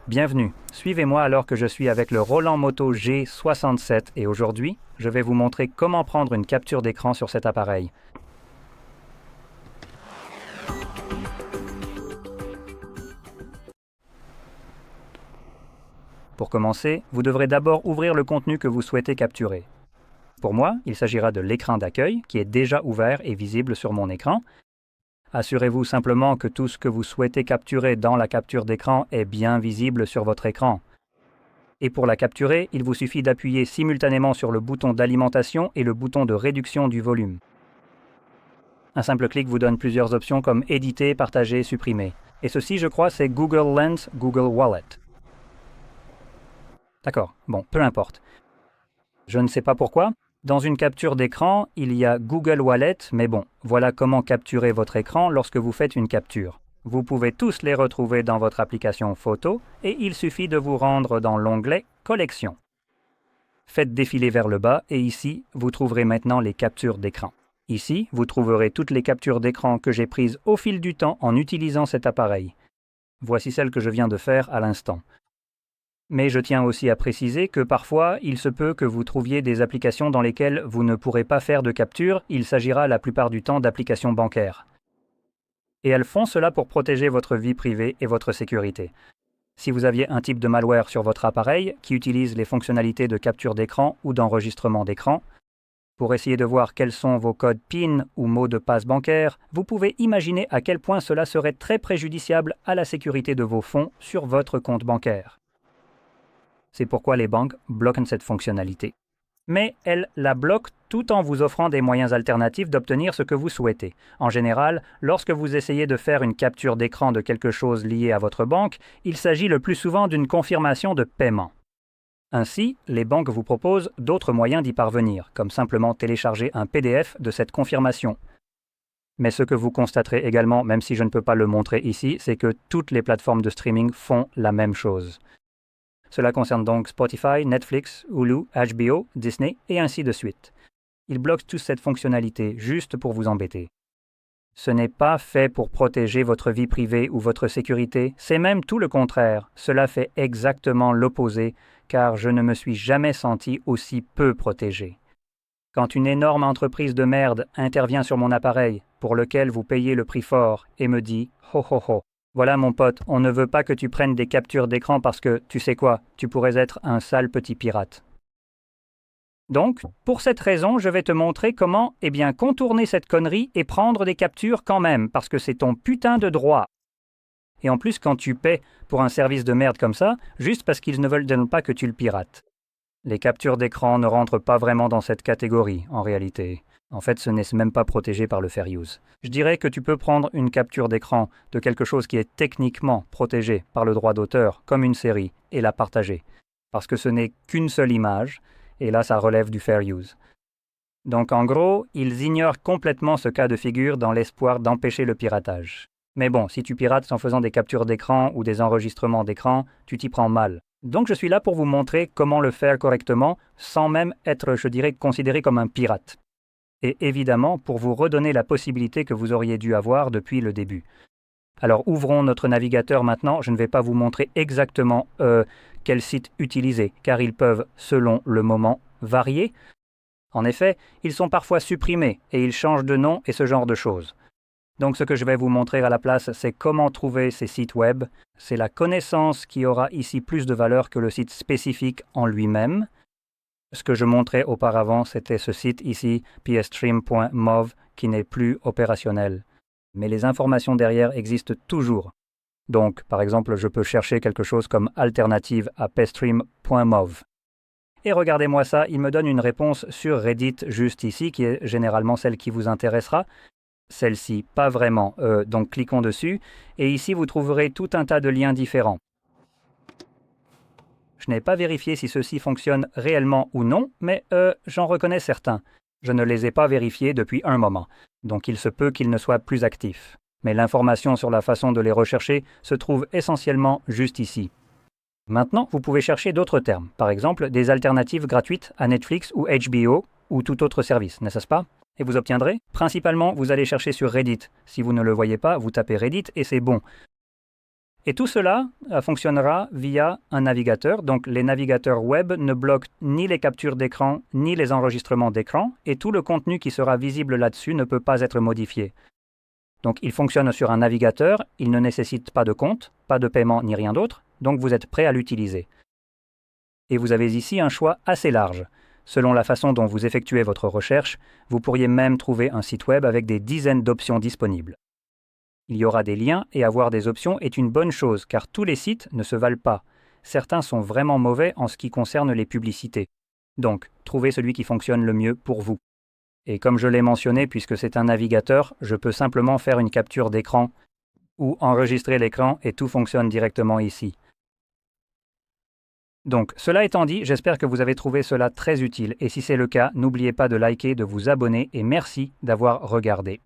Bienvenue, suivez-moi alors que je suis avec le Roland Moto G67 et aujourd'hui, je vais vous montrer comment prendre une capture d'écran sur cet appareil. Pour commencer, vous devrez d'abord ouvrir le contenu que vous souhaitez capturer. Pour moi, il s'agira de l'écran d'accueil qui est déjà ouvert et visible sur mon écran. Assurez-vous simplement que tout ce que vous souhaitez capturer dans la capture d'écran est bien visible sur votre écran. Et pour la capturer, il vous suffit d'appuyer simultanément sur le bouton d'alimentation et le bouton de réduction du volume. Un simple clic vous donne plusieurs options comme éditer, partager, supprimer. Et ceci, je crois, c'est Google Lens, Google Wallet. D'accord, bon, peu importe. Je ne sais pas pourquoi. Dans une capture d'écran, il y a Google Wallet, mais bon, voilà comment capturer votre écran lorsque vous faites une capture. Vous pouvez tous les retrouver dans votre application photo et il suffit de vous rendre dans l'onglet Collection. Faites défiler vers le bas et ici, vous trouverez maintenant les captures d'écran. Ici, vous trouverez toutes les captures d'écran que j'ai prises au fil du temps en utilisant cet appareil. Voici celle que je viens de faire à l'instant. Mais je tiens aussi à préciser que parfois, il se peut que vous trouviez des applications dans lesquelles vous ne pourrez pas faire de capture, il s'agira la plupart du temps d'applications bancaires. Et elles font cela pour protéger votre vie privée et votre sécurité. Si vous aviez un type de malware sur votre appareil qui utilise les fonctionnalités de capture d'écran ou d'enregistrement d'écran, pour essayer de voir quels sont vos codes PIN ou mots de passe bancaire, vous pouvez imaginer à quel point cela serait très préjudiciable à la sécurité de vos fonds sur votre compte bancaire. C'est pourquoi les banques bloquent cette fonctionnalité. Mais elles la bloquent tout en vous offrant des moyens alternatifs d'obtenir ce que vous souhaitez. En général, lorsque vous essayez de faire une capture d'écran de quelque chose lié à votre banque, il s'agit le plus souvent d'une confirmation de paiement. Ainsi, les banques vous proposent d'autres moyens d'y parvenir, comme simplement télécharger un PDF de cette confirmation. Mais ce que vous constaterez également, même si je ne peux pas le montrer ici, c'est que toutes les plateformes de streaming font la même chose. Cela concerne donc Spotify, Netflix, Hulu, HBO, Disney et ainsi de suite. Ils bloquent tous cette fonctionnalité juste pour vous embêter. Ce n'est pas fait pour protéger votre vie privée ou votre sécurité, c'est même tout le contraire. Cela fait exactement l'opposé, car je ne me suis jamais senti aussi peu protégé. Quand une énorme entreprise de merde intervient sur mon appareil, pour lequel vous payez le prix fort, et me dit « Ho ho ho ». Voilà mon pote, on ne veut pas que tu prennes des captures d'écran parce que, tu sais quoi, tu pourrais être un sale petit pirate. Donc, pour cette raison, je vais te montrer comment, contourner cette connerie et prendre des captures quand même, parce que c'est ton putain de droit. Et en plus, quand tu paies pour un service de merde comme ça, juste parce qu'ils ne veulent pas que tu le pirates. Les captures d'écran ne rentrent pas vraiment dans cette catégorie, en réalité. En fait, ce n'est même pas protégé par le Fair Use. Je dirais que tu peux prendre une capture d'écran de quelque chose qui est techniquement protégé par le droit d'auteur, comme une série, et la partager. Parce que ce n'est qu'une seule image, et là ça relève du Fair Use. Donc en gros, ils ignorent complètement ce cas de figure dans l'espoir d'empêcher le piratage. Mais bon, si tu pirates en faisant des captures d'écran ou des enregistrements d'écran, tu t'y prends mal. Donc je suis là pour vous montrer comment le faire correctement, sans même être, je dirais, considéré comme un pirate. Et évidemment pour vous redonner la possibilité que vous auriez dû avoir depuis le début. Alors ouvrons notre navigateur maintenant, je ne vais pas vous montrer exactement quel site utiliser, car ils peuvent, selon le moment, varier. En effet, ils sont parfois supprimés et ils changent de nom et ce genre de choses. Donc ce que je vais vous montrer à la place, c'est comment trouver ces sites web. C'est la connaissance qui aura ici plus de valeur que le site spécifique en lui-même. Ce que je montrais auparavant, c'était ce site ici, pstream.mov, qui n'est plus opérationnel. Mais les informations derrière existent toujours. Donc, par exemple, je peux chercher quelque chose comme alternative à pstream.mov. Et regardez-moi ça, il me donne une réponse sur Reddit juste ici, qui est généralement celle qui vous intéressera. Celle-ci, pas vraiment, donc cliquons dessus, et ici vous trouverez tout un tas de liens différents. Je n'ai pas vérifié si ceux-ci fonctionnent réellement ou non, mais j'en reconnais certains. Je ne les ai pas vérifiés depuis un moment, donc il se peut qu'ils ne soient plus actifs. Mais l'information sur la façon de les rechercher se trouve essentiellement juste ici. Maintenant, vous pouvez chercher d'autres termes, par exemple des alternatives gratuites à Netflix ou HBO ou tout autre service, n'est-ce pas? Et vous obtiendrez, principalement, vous allez chercher sur Reddit. Si vous ne le voyez pas, vous tapez Reddit et c'est bon. Et tout cela fonctionnera via un navigateur. Donc les navigateurs web ne bloquent ni les captures d'écran ni les enregistrements d'écran et tout le contenu qui sera visible là-dessus ne peut pas être modifié. Donc il fonctionne sur un navigateur, il ne nécessite pas de compte, pas de paiement ni rien d'autre, donc vous êtes prêt à l'utiliser. Et vous avez ici un choix assez large. Selon la façon dont vous effectuez votre recherche, vous pourriez même trouver un site web avec des dizaines d'options disponibles. Il y aura des liens et avoir des options est une bonne chose car tous les sites ne se valent pas. Certains sont vraiment mauvais en ce qui concerne les publicités. Donc, trouvez celui qui fonctionne le mieux pour vous. Et comme je l'ai mentionné, puisque c'est un navigateur, je peux simplement faire une capture d'écran ou enregistrer l'écran et tout fonctionne directement ici. Donc, cela étant dit, j'espère que vous avez trouvé cela très utile et si c'est le cas, n'oubliez pas de liker, de vous abonner et merci d'avoir regardé.